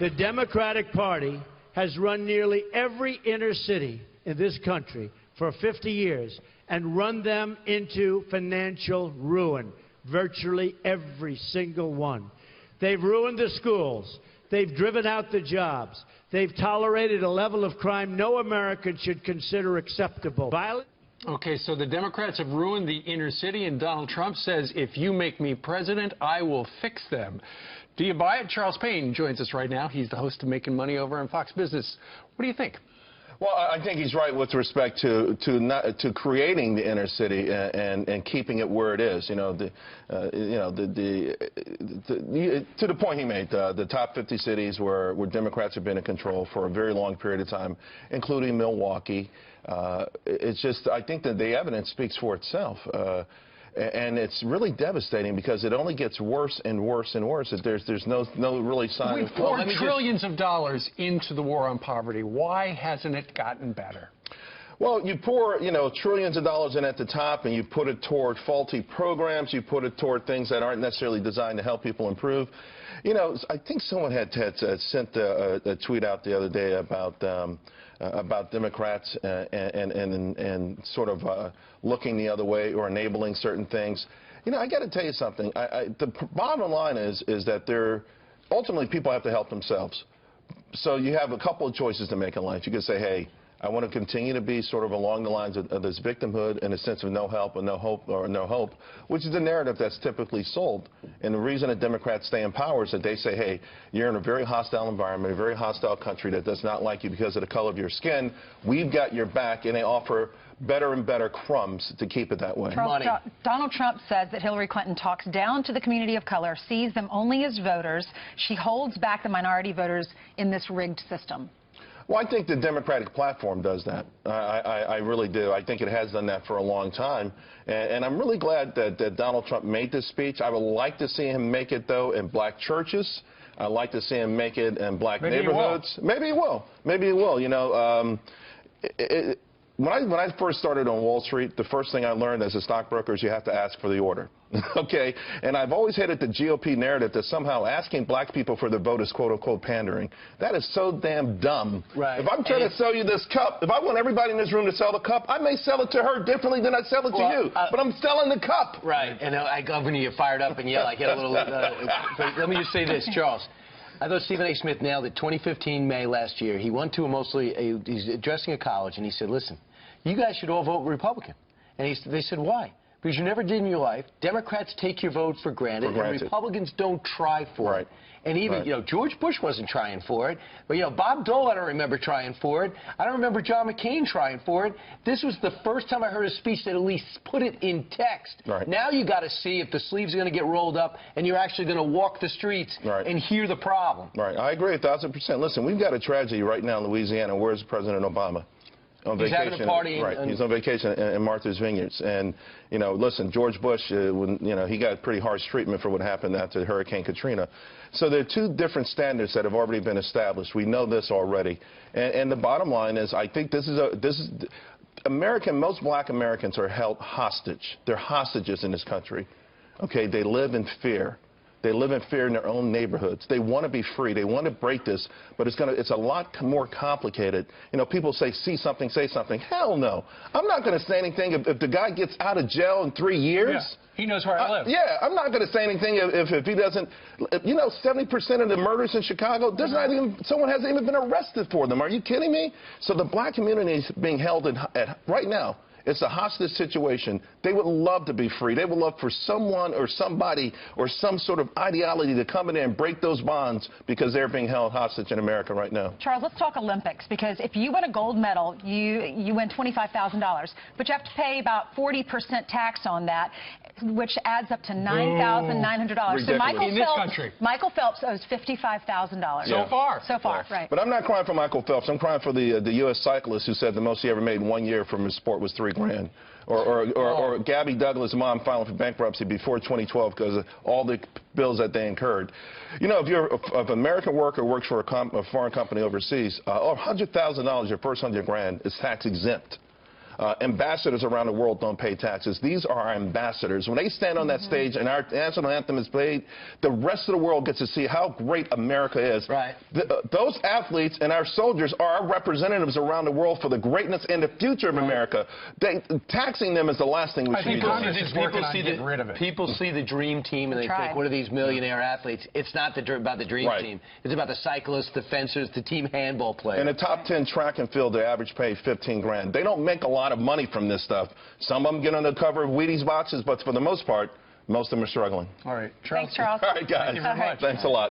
The Democratic Party has run nearly every inner city in this country for 50 years and run them into financial ruin, virtually every single one. They've ruined the schools. They've driven out the jobs. They've tolerated a level of crime no American should consider acceptable. Okay, so the Democrats have ruined the inner city, and Donald Trump says, if you make me president, I will fix them. Do you buy it? Charles Payne joins us right now. He's the host of Making Money over on Fox Business. What do you think? Well, I think he's right with respect to creating the inner city and keeping it where it is. To the point he made, the top 50 cities where Democrats have been in control for a very long period of time, including Milwaukee. It's just, I think that the evidence speaks for itself. And it's really devastating because it only gets worse and worse and worse. There's no really sign We've of... poured trillions of dollars into the war on poverty. Why hasn't it gotten better? Well, you pour, trillions of dollars in at the top, and you put it toward faulty programs. You put it toward things that aren't necessarily designed to help people improve. I think someone had sent a tweet out the other day about Democrats and sort of looking the other way or enabling certain things. I got to tell you something. The bottom line is that ultimately people have to help themselves. So you have a couple of choices to make in life. You can say, hey, I want to continue to be sort of along the lines of this victimhood and a sense of no help or no hope, which is the narrative that's typically sold. And the reason that Democrats stay in power is that they say, hey, you're in a very hostile environment, a very hostile country that does not like you because of the color of your skin. We've got your back, and they offer better and better crumbs to keep it that way. Donald Trump says that Hillary Clinton talks down to the community of color, sees them only as voters. She holds back the minority voters in this rigged system. Well, I think the Democratic platform does that. I really do. I think it has done that for a long time. And I'm really glad that Donald Trump made this speech. I would like to see him make it, though, in black churches. I'd like to see him make it in black neighborhoods. Maybe he will. Maybe he will. When I first started on Wall Street, the first thing I learned as a stockbroker is you have to ask for the order. Okay? And I've always hated the GOP narrative that somehow asking black people for their vote is quote-unquote pandering. That is so damn dumb. Right. If I'm trying to sell you this cup, if I want everybody in this room to sell the cup, I may sell it to her differently than I sell it to you. But I'm selling the cup. Right. And I love when you fired up and yell. I get a little... but let me just say this, Charles. I thought Stephen A. Smith nailed it. 2015, May last year, he went to he's addressing a college, and he said, listen, you guys should all vote Republican. And they said, why? Because you never did in your life. Democrats take your vote for granted, and Republicans don't try for it. And even, George Bush wasn't trying for it. But, Bob Dole, I don't remember trying for it. I don't remember John McCain trying for it. This was the first time I heard a speech that at least put it in text. Now you got to see if the sleeves are going to get rolled up and you're actually going to walk the streets and hear the problem. I agree 1,000%. Listen, we've got a tragedy right now in Louisiana. Where's President Obama? On He's vacation. having a party. He's on vacation in Martha's Vineyards. And, listen, George Bush, he got pretty harsh treatment for what happened after Hurricane Katrina. So there are two different standards that have already been established. We know this already. And the bottom line is, I think most black Americans are held hostage. They're hostages in this country. Okay, they live in fear. They live in fear in their own neighborhoods. They want to be free. They want to break this, but it's a lot more complicated. People say, see something, say something. Hell no. I'm not going to say anything if the guy gets out of jail in 3 years. Yeah. He knows where I live. I'm not going to say anything if he doesn't. 70% of the murders in Chicago, someone hasn't even been arrested for them. Are you kidding me? So the black community is being held right now. It's a hostage situation. They would love to be free. They would love for someone or somebody or some sort of ideology to come in there and break those bonds because they're being held hostage in America right now. Charles, let's talk Olympics, because if you win a gold medal, you win $25,000. But you have to pay about 40% tax on that, which adds up to $9,900. So Michael Phelps owes $55,000. So far. So far, right. But I'm not crying for Michael Phelps. I'm crying for the U.S. cyclist who said the most he ever made in 1 year from his sport was $3 grand. Or Gabby Douglas' mom filing for bankruptcy before 2012 because of all the bills that they incurred. If an American worker works for a foreign company overseas, $100,000, your first $100 grand, is tax exempt. Ambassadors around the world don't pay taxes. These are our ambassadors. When they stand on that stage and our national anthem is played, the rest of the world gets to see how great America is. Right. Those athletes and our soldiers are our representatives around the world for the greatness and the future of America. Taxing them is the last thing we should be doing. People see the dream team and they think, what are these millionaire athletes? It's not about the dream team. It's about the cyclists, the fencers, the team handball players. In the top 10 track and field, the average pay $15 grand. They don't make a lot of money from this stuff. Some of them get on the cover of Wheaties boxes, but for the most part, most of them are struggling. All right, Thanks, Charles. All right, guys. Thank you very much. Thanks a lot.